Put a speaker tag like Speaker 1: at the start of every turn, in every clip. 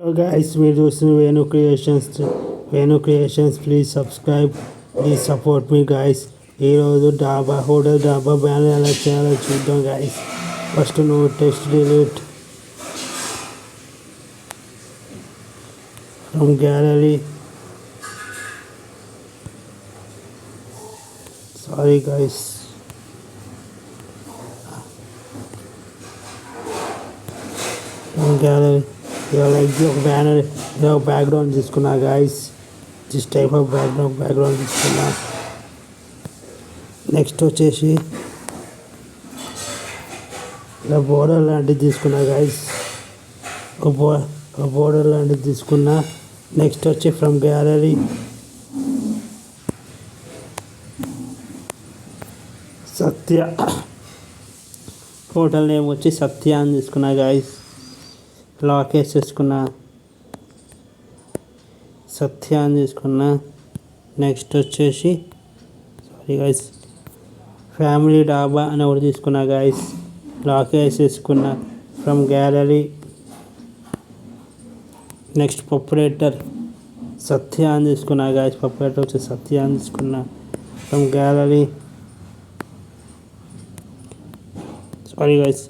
Speaker 1: Hello guys, we're doing Venu Creations. Please subscribe, please support me guys. ఈరోజు hotel డాబా banner ఎలా చేయాలో చూద్దాం guys. First no text delete from gallery. Sorry guys. From gallery. Like the banner, background తీసుకున్నా guys. This type of background తీసుకున్నా. Next వచ్చేసి ఇలా border లాంటిది తీసుకున్నా గైస్. ఒక బోర్డర్ లాంటిది తీసుకున్నా. నెక్స్ట్ వచ్చి from gallery Satya hotel name వచ్చి సత్య అని తీసుకున్నా గైస్. లాక్ వేసేసుకున్నా, సత్య అని తీసుకున్నా. నెక్స్ట్ వచ్చేసి సారీ గైస్ ఫ్యామిలీ డాబా అని ఒకటి తీసుకున్నా గైస్. లాక్ వేసేసుకున్నా ఫ్రమ్ గ్యాలరీ. నెక్స్ట్ పప్పురేటర్ సత్య అని తీసుకున్నా గైస్. పప్పురేటర్ వచ్చి సత్య అని తీసుకున్నా from gallery. Sorry guys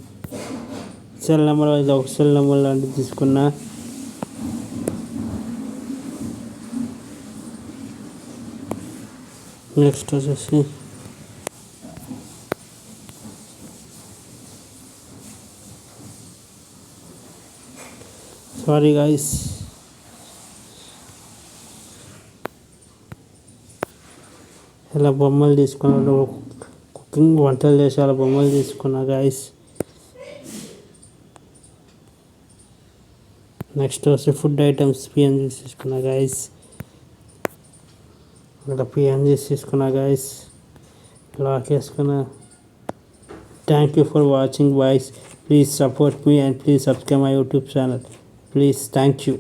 Speaker 1: cell number wise ఒక సెల్ నెంబర్ లాంటిది తీసుకున్నా. నెక్స్ట్ వచ్చేసి సారీ గైస్ ఇలా బొమ్మలు తీసుకున్నాను. కుకింగ్ వంటలు చేసి అలా బొమ్మలు తీసుకున్నా గైస్. నెక్స్ట్ వచ్చి ఫుడ్ ఐటమ్స్ పిఎన్జీస్ తీసుకున్నా గైస్. ఇలా పిఎన్జీస్ తీసుకున్నా గైస్. లాక్ వేసుకున్నా. Thank you for watching boys. Please support me and please subscribe my YouTube channel. Please thank you.